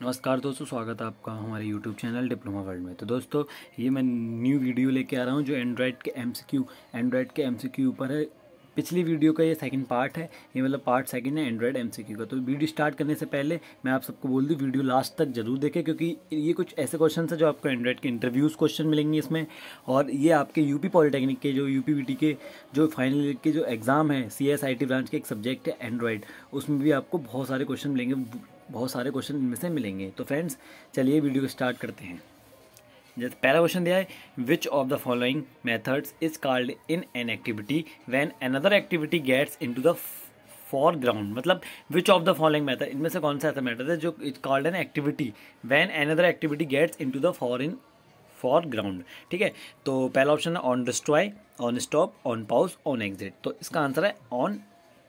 नमस्कार दोस्तों, स्वागत है आपका हमारे यूट्यूब चैनल डिप्लोमा वर्ल्ड में। तो दोस्तों, ये मैं न्यू वीडियो लेके आ रहा हूँ जो एंड्रॉयड के एमसीक्यू ऊपर है। पिछली वीडियो का ये सेकंड पार्ट है, ये मतलब पार्ट सेकंड है एंड्रॉयड एमसीक्यू का। तो वीडियो स्टार्ट करने से पहले मैं आप सबको बोल दूँ, वीडियो लास्ट तक जरूर देखें, क्योंकि ये कुछ ऐसे क्वेश्चन है जो आपको एंड्रॉयड के इंटरव्यूज़ क्वेश्चन मिलेंगे इसमें। और ये आपके यूपी पॉलिटेक्निक के जो यूपीवीटी के जो फाइनल ईयर के जो एग्ज़ाम है, सीएसआईटी ब्रांच के एक सब्जेक्ट है एंड्रॉयड, उसमें भी आपको बहुत सारे क्वेश्चन मिलेंगे, बहुत सारे क्वेश्चन इनमें से मिलेंगे। तो फ्रेंड्स, चलिए वीडियो को स्टार्ट करते हैं। जैसे पहला क्वेश्चन दिया है, which of the following methods is called in an activity when another activity gets into the foreground. मतलब which of the following method, इनमें से कौन सा ऐसा मेथड है जो is called an activity when another activity gets into the foreground. ठीक है, तो पहला ऑप्शन है on destroy, on stop, on pause, on exit. तो इसका आंसर है ऑन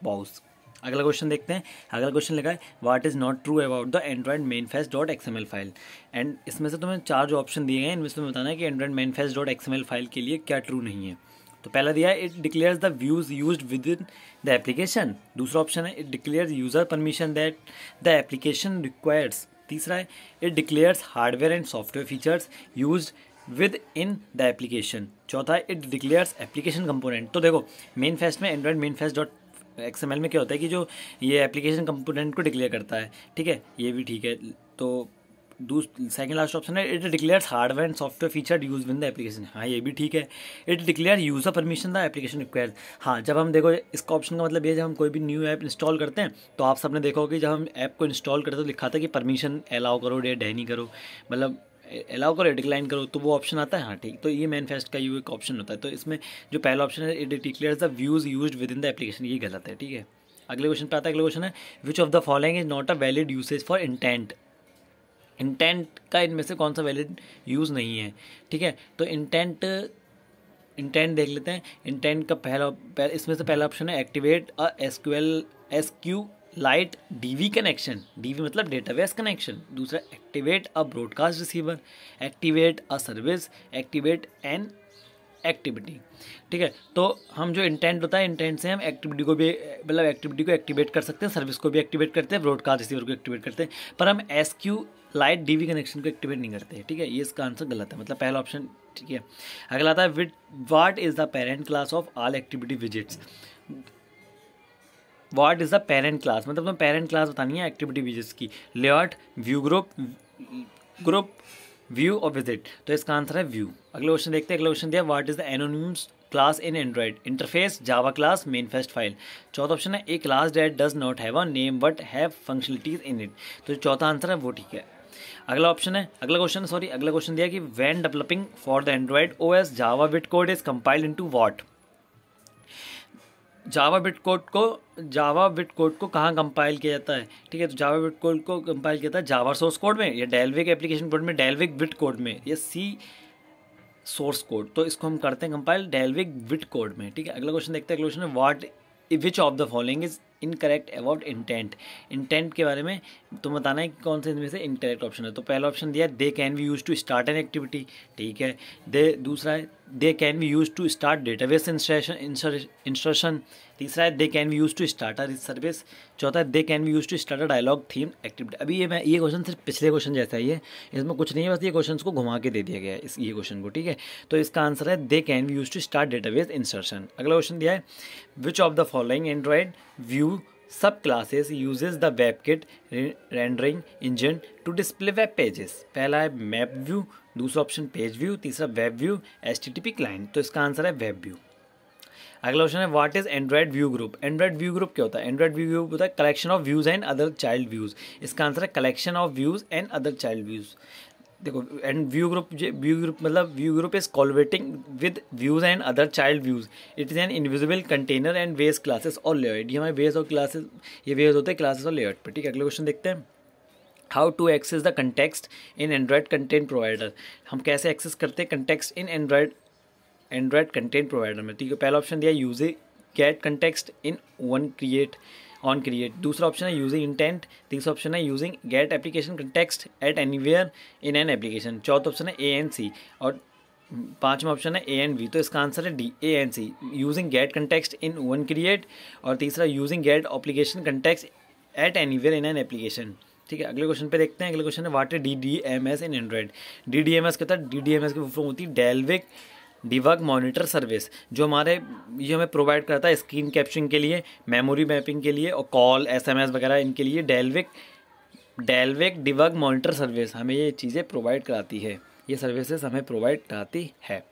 पॉज। अगला क्वेश्चन देखते हैं। अगला क्वेश्चन लिखा है, what is not true about the Android manifest dot XML file. And इसमें से तुम्हें चार जो ऑप्शन दिए हैं, इनमें से तुम्हें बताना है कि Android manifest dot XML file के लिए क्या ट्रू नहीं है। तो पहला दिया है, it declares the views used with in the application. दूसरा ऑप्शन है, it declares user permission that the application requires. तीसरा है, it declares hardware and software features used with in the application. चौथा है, इट डिक्लेयर्स एप्लीकेशन कंपोनेंट। तो देखो, main fest में Android main fest dot XML में क्या होता है कि जो ये एप्लीकेशन कंपोनेंट को डिक्लेयर करता है। ठीक है, ये भी ठीक है। तो सेकंड लास्ट ऑप्शन है, it declares hardware and software feature use in the application. हाँ, ये भी ठीक है। It declare user permission the application requires. हाँ, जब हम देखो, इसका ऑप्शन का मतलब ये, जब हम कोई भी न्यू ऐप इंस्टॉल करते हैं तो आप सबने देखा होगा कि जब हम ऐप को इंस्टॉल करते हैं तो लिखा था कि परमिशन अलाउ करो या नहीं करो, मतलब अलाउ करो, डिक्लाइन करो, तो वो ऑप्शन आता है। हाँ ठीक, तो ये मैनिफेस्ट का ये एक ऑप्शन होता है। तो इसमें जो पहला ऑप्शन है, it declares the views used with in the application, ये गलत है। ठीक है, अगले क्वेश्चन पे आता है। अगला क्वेश्चन है, which of the following is not a valid usage for intent. Intent का इनमें से कौन सा वैलिड यूज़ नहीं है। ठीक है, तो इंटेंट देख लेते हैं। इंटेंट का इसमें से पहला ऑप्शन है, activate a SQLite DB connection. DB मतलब डेटाबेस कनेक्शन। दूसरा, activate a broadcast receiver, activate a service, activate an activity. ठीक है, तो हम जो इंटेंट होता है, इंटेंट से हम एक्टिविटी को भी, मतलब एक्टिविटी को एक्टिवेट कर सकते हैं, सर्विस को भी एक्टिवेट करते हैं, ब्रॉडकास्ट रिसीवर को एक्टिवेट करते हैं, पर हम एसक्यू लाइट डीवी कनेक्शन को एक्टिवेट नहीं करते हैं। ठीक है, ये इसका आंसर गलत है, मतलब पहला ऑप्शन ठीक है। अगला आता है, with what is the parent class of all activity visits. What is the parent class, मतलब तुम्हें पेरेंट क्लास बतानी है एक्टिविटी विजिट्स की। लेआउट, व्यू ग्रुप, व्यू और विजिट। तो इसका आंसर है व्यू। अगला क्वेश्चन देखते हैं। अगला क्वेश्चन दिया, what is the anonymous class in Android interface, Java class, manifest file. चौथा ऑप्शन है, a class that does not have a name but have functionalities in it. तो जो चौथा आंसर है वो ठीक है। अगला क्वेश्चन दिया कि when developing for the Android OS Java bit code is compiled into what. Java bit code को कहाँ कंपाइल किया जाता है। ठीक है, तो जावा बिट कोड को कंपाइल किया जाता है जावा सोर्स कोड में, या डेलविक एप्लीकेशन कोड में, डेलविक बिट कोड में, या सी सोर्स कोड। तो इसको हम करते हैं कंपाइल डेलविक बिट कोड में। ठीक है, अगला क्वेश्चन देखते हैं। अगला क्वेश्चन है, what which of the following is incorrect about intent. Intent के बारे में तुम बताना है कि कौन से इनमें से इनकरेक्ट ऑप्शन है। तो पहला ऑप्शन दिया, they can be use to start an activity. ठीक है, दूसरा है, they can be use to start database instruction. तीसरा है, they can be use to start a service. चौथा है, they can be use to start a dialog theme activity. अभी ये क्वेश्चन सिर्फ पिछले क्वेश्चन जैसा ही है, इसमें कुछ नहीं है, बस ये क्वेश्चन को घुमा के दे दिया गया है ये क्वेश्चन को। ठीक है, तो इसका आंसर है, they can be use to start database insertion. अगला क्वेश्चन दिया है, which of the following Android view subclasses uses the WebKit rendering engine to display web pages. पहला है मैप व्यू, दूसरा ऑप्शन पेज व्यू, तीसरा web view, HTTP client. तो इसका answer है वेब व्यू। अगला क्वेश्चन है, what is Android view group. Android view group क्या होता है। एंड्रॉइड व्यू ग्रुप होता है collection of views and other child views. इसका आंसर है collection of views and other child views. देखो, एंड व्यू ग्रुप मतलब view group is collaborating with views and other child views. It is an invisible container and base classes और layout. ये हमारे veg और classes, ये veg होते हैं classes और लेआउट पर। ठीक है, अगले क्वेश्चन देखते हैं, how to access the context in Android content provider. हम कैसे एक्सेस करते हैं context in Android content provider में। ठीक है, पहला ऑप्शन दिया, using get context in on create. दूसरा ऑप्शन है यूजिंग इंटेंट। तीसरा ऑप्शन है using get application context at anywhere in an application. चौथा ऑप्शन है ANC और पांचवा ऑप्शन है ANV। तो इसका आंसर है D, ANC, using get context in on create. और तीसरा using get application context at anywhere in an application. ठीक है, अगले क्वेश्चन पे देखते हैं। अगले क्वेश्चन है what is DDMS in Android. DDMS क्या होता है? DDMS की फुल होती है डेल्विक डिबग मॉनिटर सर्विस, जो ये हमें प्रोवाइड करता है स्क्रीन कैप्चरिंग के लिए, मेमोरी मैपिंग के लिए और कॉल SMS वगैरह इनके लिए। डेल्विक डिबग मॉनिटर सर्विस हमें ये चीज़ें प्रोवाइड कराती है, ये सर्विसेज हमें प्रोवाइड कराती है।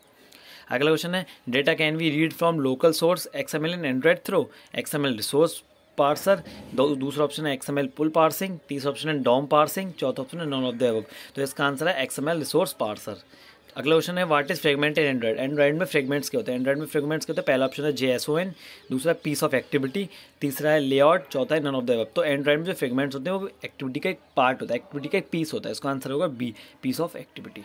अगला क्वेश्चन है data can be read from local source XML in Android through XML resource parser. दूसरा ऑप्शन है XML पुल पार्सिंग, तीसरा ऑप्शन है डॉम पार्सिंग, चौथा ऑप्शन है नॉन ऑफ द अबव। तो इसका आंसर है XML रिसोर्स पार्सर। अगला क्वेश्चन है what is fragment in Android. Android में फ्रेगमेंट्स क्या होते हैं? एंड्रॉइड में फ्रेगमेंट्स क्या होते हैं? पहला ऑप्शन है JSON, दूसरा पीस ऑफ एक्टिविटी, तीसरा है लेआउट, चौथा है नन ऑफ द अबव। तो एंड्रॉइड में जो फ्रेगमेंट्स होते हैं वो एक्टिविटी का एक पार्ट होता है, एक्टिविटी का एक पीस होता है। इसका आंसर होगा B, पीस ऑफ एक्टिविटी।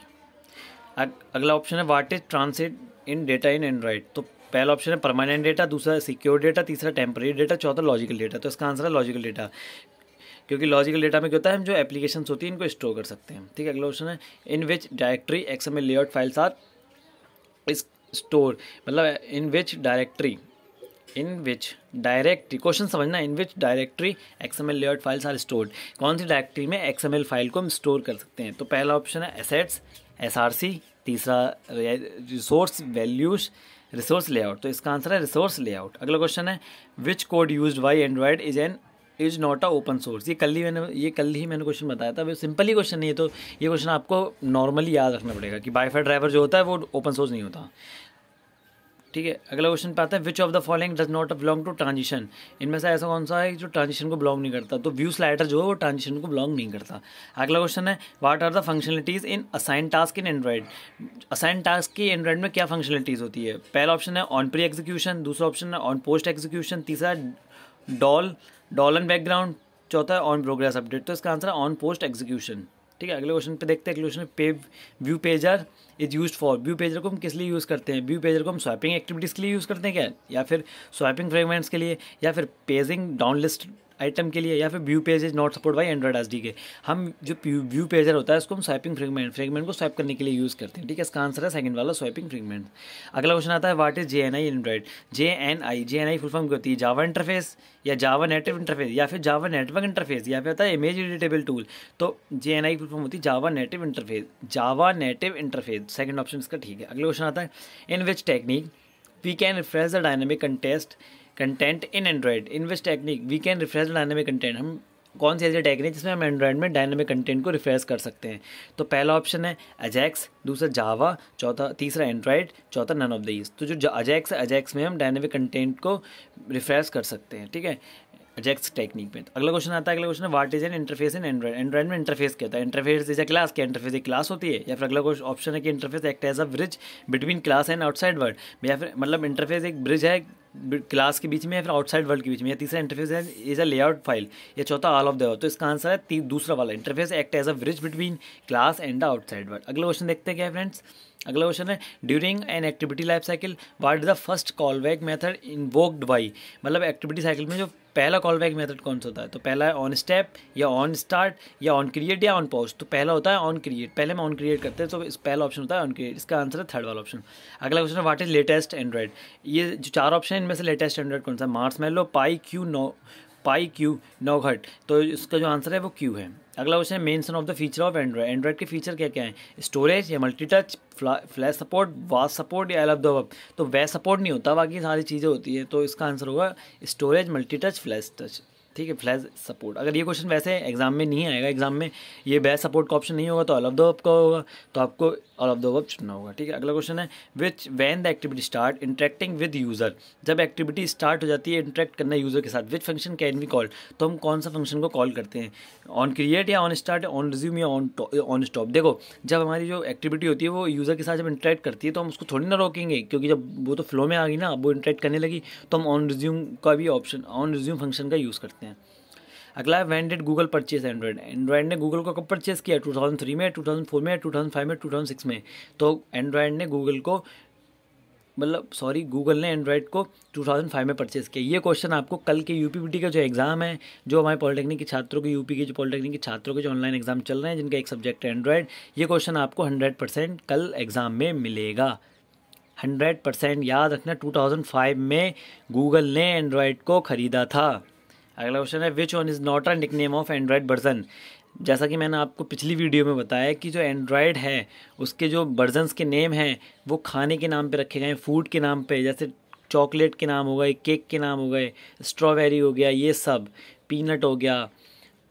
अगला ऑप्शन है what is transit in data in Android. तो पहला ऑप्शन है परमानेंट डेटा, दूसरा सिक्योर डेटा, तीसरा टेम्परेरी डेटा, चौथा लॉजिकल डेटा। तो इसका आंसर है लॉजिकल डेटा, क्योंकि लॉजिकल डेटा में क्या होता है, हम जो एप्लीकेशंस होती हैं इनको स्टोर कर सकते हैं। ठीक है, अगला ऑप्शन है in which directory XML layout files are is store, मतलब इन विच डायरेक्टरी क्वेश्चन समझना, in which directory XML layout files are stored, कौन सी डायरेक्टरी में XML फाइल को हम स्टोर कर सकते हैं। तो पहला ऑप्शन है एसेट्स SRC, तीसरा रिसोर्स वैल्यूज, रिसोर्स लेआउट। तो इसका आंसर है रिसोर्स लेआउट। अगला क्वेश्चन है विच code used by Android is not a open source. ये कल ही मैंने क्वेश्चन बताया था। वो सिंपल ही क्वेश्चन नहीं है, तो ये क्वेश्चन आपको नॉर्मली याद रखना पड़ेगा कि वाईफाई ड्राइवर जो होता है वो ओपन सोर्स नहीं होता। ठीक है, अगला क्वेश्चन पे आता है which of the following does not belong to transition. इनमें से ऐसा कौन सा है जो ट्रांजिशन को बिलोंग नहीं करता। तो व्यू स्लाइडर जो है वो ट्रांजिशन को बिलोंग नहीं करता। अगला क्वेश्चन है what are the functionalities in assign task in Android. Assign task की एंड्रॉइड में क्या फंक्शनलिटीज होती है। पहला ऑप्शन है ऑन प्री एग्जीक्यूशन, दूसरा ऑप्शन है ऑन पोस्ट एग्जीक्यूशन, तीसरा डॉल एंड बैकग्राउंड, चौथा है ऑन प्रोग्रेस अपडेट। तो इसका आंसर है ऑन पोस्ट एग्जीक्यूशन। ठीक है, अगले क्वेश्चन पे देखते हैं। अगले question view pager is used for. View pager को हम किस लिए यूज़ करते हैं। व्यू पेजर को हम स्वैपिंग एक्टिविटीज़ के लिए यूज़ करते हैं क्या, या फिर स्वैपिंग फ्रेगमेंट्स के लिए, या फिर पेजिंग डाउन लिस्ट आइटम के लिए, या फिर view page is not support by Android SDK। हम जो व्यू पेजर होता है उसको हम स्वैपिंग फ्रेगमेंट को स्वैप करने के लिए यूज़ करते हैं। ठीक है, इसका आंसर है सेकंड वाला स्वैपिंग फ्रेगमेंट। अगला क्वेश्चन आता है what is JNI Android. JNI full form क्या होती है। जावा इंटरफेस, या जावा नेटिव इंटरफेस, या फिर जावा नेटवर्क इंटरफेस, या फिर होता है इमेज एडिटेबल टूल। तो JNI फुल फॉर्म होती है Java native interface. Second option इसका ठीक है। अगला क्वेश्चन आता है in which technique we can refresh the dynamic content in Android. In which technique we can refresh the dynamic content. हम कौन सी ऐसी टेक्निक जिसमें हम एंड्रॉइड में डायनेमिक कंटेंट को रिफ्रेश कर सकते हैं। तो पहला ऑप्शन है अजैक्स, दूसरा जावा, तीसरा एंड्रॉइड, चौथा नन ऑफ दीज। तो जो अजैक्स में हम डायनेमिक कंटेंट को रिफ्रेश कर सकते हैं। ठीक है, अजैक्स टेक्निक में। अगला क्वेश्चन आता है, अगला क्वेश्चन है what is an interface in Android. Android में इंटरफेस क्या होता है। Interface is a class. क्या इंटरफेस एक क्लास होती है। या फिर अगला ऑप्शन है कि interface act as a bridge between class and outside world. या फिर मतलब इंटरफेस एक ब्रिज है क्लास के बीच में या फिर आउटसाइड वर्ल्ड के बीच में। या तीसरा इंटरफेस है इज अ लेआउट फाइल, या चौथा ऑल ऑफ द। तो इसका आंसर है दूसरा वाला, interface act as a bridge between class and the outside world. अगला क्वेश्चन देखते हैं क्या है फ्रेंड्स। अगला क्वेश्चन है during an activity life cycle what is the first call back method invoked by. मतलब एक्टिविटी साइकिल में जो पहला कॉल बैक मेथड कौन सा होता है। तो पहला है ऑन स्टेप, या ऑन स्टार्ट, या ऑन क्रिएट, या ऑन पॉज। तो पहला होता है ऑन क्रिएट, पहले हम ऑन क्रिएट करते हैं, तो इस पहला ऑप्शन होता है ऑन क्रिएट। इसका आंसर है थर्ड वाला ऑप्शन। अगला क्वेश्चन है व्हाट इज लेटेस्ट एंड्रॉइड। ये जो चार ऑप्शन है इनमें से लेटेस्ट एंड्रॉइड कौन सा। मार्शमैलो, पाई क्यू नौघट। तो इसका जो आंसर है वो क्यू है। अगला क्वेश्चन है mention of the feature of Android. Android के फीचर क्या क्या है। स्टोरेज, या multi touch, flash support, vast support, या ऑल ऑफ द अबव। तो वैस सपोर्ट नहीं होता, बाकी सारी चीज़ें होती है। तो इसका आंसर होगा storage, multi touch, flash touch. ठीक है, फ्लैश सपोर्ट। अगर ये क्वेश्चन वैसे एग्जाम में नहीं आएगा, एग्जाम में ये बेस्ट सपोर्ट का ऑप्शन नहीं होगा तो ऑल ऑफ द अबव का होगा, तो आपको ऑल ऑफ द अबव चुनना होगा। ठीक है, अगला क्वेश्चन है विच when the activity start interacting with user. जब एक्टिविटी स्टार्ट हो जाती है इंटरेक्ट करना यूजर के साथ, which function can be called. तो हम कौन सा फंक्शन को कॉल करते हैं। ऑन क्रिएट, या ऑन स्टार्ट, ऑन रिज्यूम, या ऑन स्टॉप। देखो, जब हमारी जो एक्टिविटी होती है वो यूजर के साथ जब इंटरेक्ट करती है तो हम उसको थोड़ी ना रोकेंगे, क्योंकि जब वो तो फ्लो में आ गई ना, वो इंटरेक्ट करने लगी, तो हम ऑन रिज्यूम का भी ऑप्शन, ऑन रिज्यूम फंक्शन का यूज़ करते हैं। अगला है when did Google purchase Android. Android ने गूगल को कब परचेज किया। 2003 में, 2004 में, 2005 में, 2006 में। तो एंड्रॉइड ने गूगल ने एंड्रॉइड को 2005 में परचेज़ किया। ये क्वेश्चन आपको कल के यूपीपीटी का जो एग्ज़ाम है, जो हमारे पॉलिटेक्निक के छात्रों के, यूपी के जो पॉलिटेक्निक के छात्रों के जो ऑनलाइन एग्जाम चल रहे हैं, जिनका एक सब्जेक्ट है एंड्रॉइड, ये क्वेश्चन आपको 100% कल एग्ज़ाम में मिलेगा। 100% याद रखना, 2005 में गूगल ने एंड्रॉइड को ख़रीदा था। अगला क्वेश्चन है which one is not a nickname of Android version. जैसा कि मैंने आपको पिछली वीडियो में बताया कि जो एंड्रॉयड है उसके जो वर्जन्स के नेम हैं वो खाने के नाम पे रखे गए हैं, फूड के नाम पे, जैसे चॉकलेट के नाम हो गए, केक के नाम हो गए, स्ट्रॉबेरी हो गया, ये सब, पीनट हो गया।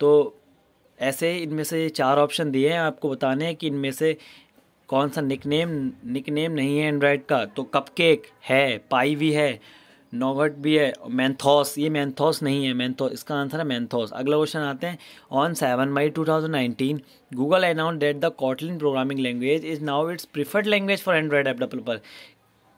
तो ऐसे इनमें से 4 ऑप्शन दिए हैं, आपको बताने हैं कि इनमें से कौन सा निकनेम नहीं है एंड्रॉयड का। तो कपकेक है, पाई भी है, नोगट भी है, मैंथोस, ये मैंथोस नहीं है, मैंथोस, इसका आंसर है मैंथोस। अगला क्वेश्चन आते हैं। On 7 May 2019 Google announce that the Kotlin programming language is now its preferred language for Android app developer.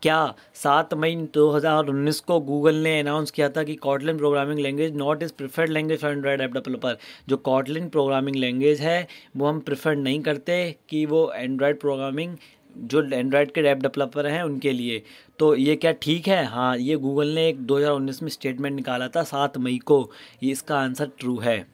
क्या 7 मई 2019 को गूगल ने अनाउंस किया था कि Kotlin programming language not is preferred language for Android app developer. जो Kotlin programming language है वो हम प्रिफर्ड नहीं करते कि वो एंड्रॉयड प्रोग्रामिंग जो एंड्रॉयड के ऐप डेवलपर हैं उनके लिए। तो ये क्या ठीक है? हाँ, ये गूगल ने एक 2019 में स्टेटमेंट निकाला था 7 मई को, ये इसका आंसर ट्रू है।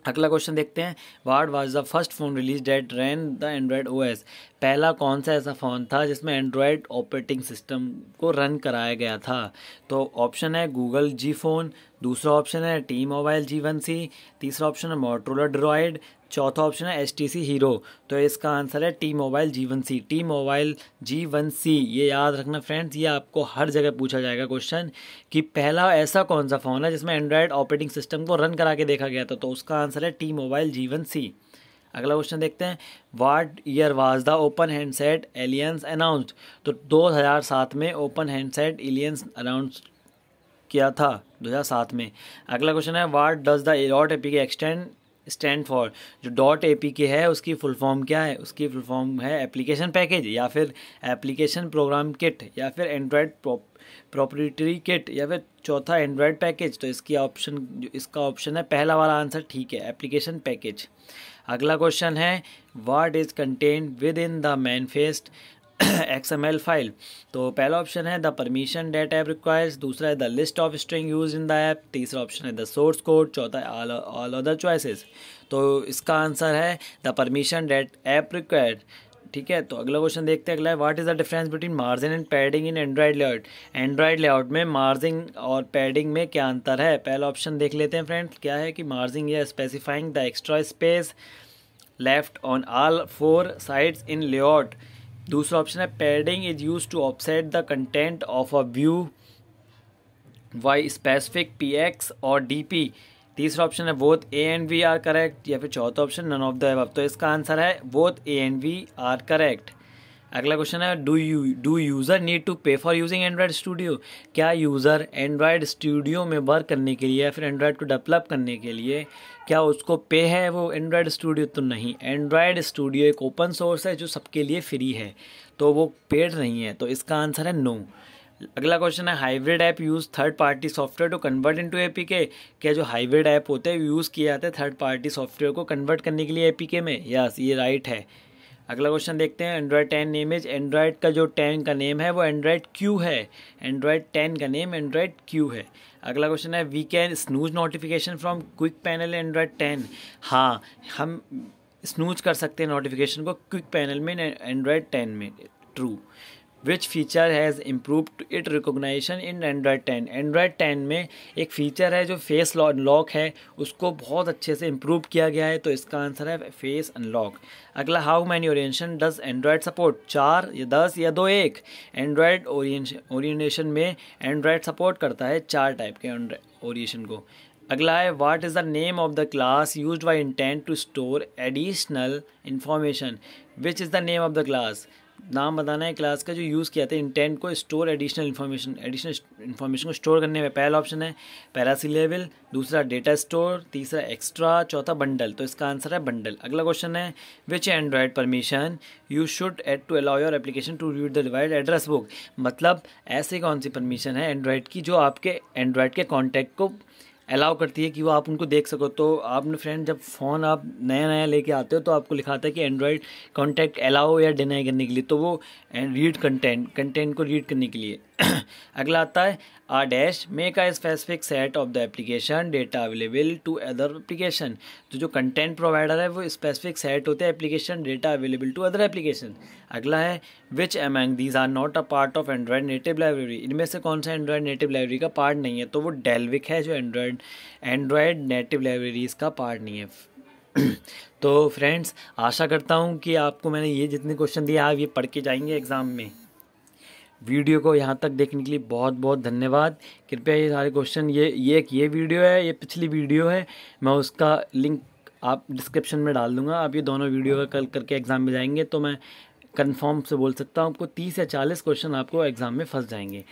अगला क्वेश्चन देखते हैं। What was the first phone release that rain the Android OS. पहला कौन सा ऐसा फ़ोन था जिसमें एंड्रॉयड ऑपरेटिंग सिस्टम को रन कराया गया था? तो ऑप्शन है गूगल जी फ़ोन, दूसरा ऑप्शन है टी मोबाइल G1C, तीसरा ऑप्शन है मोटरोला ड्रॉयड, चौथा ऑप्शन है HTC हीरो। तो इसका आंसर है T mobile G1C, T mobile G1C। ये याद रखना फ्रेंड्स, ये आपको हर जगह पूछा जाएगा क्वेश्चन कि पहला ऐसा कौन सा फ़ोन है जिसमें एंड्रॉयड ऑपरेटिंग सिस्टम को रन करा के देखा गया था। तो उसका आंसर है टी मोबाइल G1C। अगला क्वेश्चन देखते हैं। What year was the open handset aliens announced. तो 2007 में ओपन हैंडसेट एलियंस अनाउंस किया था, 2007 में। अगला क्वेश्चन है। What does the dot APK stand for. जो डॉट APK है उसकी फुल फॉर्म क्या है? उसकी फुल फॉर्म है एप्लीकेशन पैकेज, या फिर एप्लीकेशन प्रोग्राम किट, या फिर एंड्रॉयड प्रोप्राइटरी किट, या फिर चौथा एंड्रॉयड पैकेज। तो इसका ऑप्शन है पहला वाला आंसर ठीक है, एप्लीकेशन पैकेज। अगला क्वेश्चन है। What is contain within the manifest XML file. तो पहला ऑप्शन है the permission that app requires, दूसरा है the list of string use in the app, तीसरा ऑप्शन है द सोर्स कोड, चौथा है ऑल अदर चॉइसेस। तो इसका आंसर है the permission that app required. ठीक है, तो अगला क्वेश्चन देखते हैं। अगला है। What is the difference between margin and padding in Android layout. Android layout में मार्जिन और पैडिंग में क्या अंतर है? पहला ऑप्शन देख लेते हैं फ्रेंड्स, क्या है कि मार्जिन या specifying the extra space left on all 4 sides in layout. दूसरा ऑप्शन है padding is use to offset the content of a view by specific PX और DP। तीसरा ऑप्शन है both A and V are correct, या फिर चौथा option none of the above. तो इसका आंसर है both A and V are correct. अगला क्वेश्चन है। Do user need to pay for using Android studio. क्या यूज़र एंड्रॉयड स्टूडियो में वर्क करने के लिए या फिर एंड्रॉयड को डेवलप करने के लिए क्या उसको पे है वो एंड्रॉयड स्टूडियो? तो नहीं, एंड्रॉयड स्टूडियो एक ओपन सोर्स है जो सबके लिए फ्री है, तो वो पेड नहीं है। तो इसका आंसर है नो। अगला क्वेश्चन है। Hybrid app use third party software to convert into APK। क्या जो हाइब्रिड ऐप होते हैं यूज़ किए जाते हैं थर्ड पार्टी सॉफ्टवेयर को कन्वर्ट करने के लिए APK में? यस, ये राइट है। अगला क्वेश्चन देखते हैं। Android 10 name is. एंड्रॉयड का जो 10 का नेम है वो एंड्रॉयड Q है। एंड्रॉयड 10 का नेम एंड्रॉयड Q है। अगला क्वेश्चन है। We can snooze notification from quick panel android 10। हाँ, हम स्नूज कर सकते हैं नोटिफिकेशन को क्विक पैनल में एंड्रॉयड 10 में। True. Which feature has improved it recognition in Android 10। Android 10 में एक फ़ीचर है जो फेस अनलॉक है, उसको बहुत अच्छे से इम्प्रूव किया गया है। तो इसका आंसर है फेस अनलॉक। अगला। How many orientation does android support. 4 या 10 या 2 1। एंड्रॉयड ओरिएंटेशन में एंड्रॉयड सपोर्ट करता है 4 टाइप के ओरिएंटेशन को। अगला है। What is the name of the class used by intent to store additional information. Which is the name of the class. नाम बताना है क्लास का जो यूज़ किया था इंटेंट को स्टोर एडिशनल इन्फॉर्मेशन को स्टोर करने में। पहला ऑप्शन है पैरासिलेबल, दूसरा डेटा स्टोर, तीसरा एक्स्ट्रा, चौथा बंडल। तो इसका आंसर है बंडल। अगला क्वेश्चन है। Which Android permission you should add to allow your application to read the device address book. मतलब ऐसी कौन सी परमिशन है एंड्रॉयड की जो आपके एंड्रॉयड के कॉन्टैक्ट को अलाउ करती है कि वो आप उनको देख सको। तो आपने फ्रेंड जब फ़ोन आप नया लेके आते हो तो आपको लिखा आता है कि एंड्रॉयड कॉन्टैक्ट अलाउ या डिनाई करने के लिए, तो वो रीड कंटेंट को रीड करने के लिए। अगला आता है। Ah dash make a specific set of the application data available to other application. तो जो कंटेंट प्रोवाइडर है वो स्पेसिफिक सेट होते हैं application data available to other application. अगला है। Which among these are not a part of android native library. इनमें से कौन सा एंड्रॉयड नेटिव लाइब्रेरी का पार्ट नहीं है? तो वो डेल्विक है जो एंड्रॉयड नेटिव लाइब्रेरीज का पार्ट नहीं है। तो फ्रेंड्स, आशा करता हूँ कि आपको मैंने ये जितने क्वेश्चन दिए आप ये पढ़ के जाएंगे एग्ज़ाम में। वीडियो को यहाँ तक देखने के लिए बहुत बहुत धन्यवाद। कृपया ये सारे क्वेश्चन, ये वीडियो है, ये पिछली वीडियो है, मैं उसका लिंक आप डिस्क्रिप्शन में डाल दूँगा। आप ये दोनों वीडियो का कल करके एग्ज़ाम में जाएंगे तो मैं कंफर्म से बोल सकता हूँ आपको 30 या 40 क्वेश्चन आपको एग्ज़ाम में फंस जाएंगे।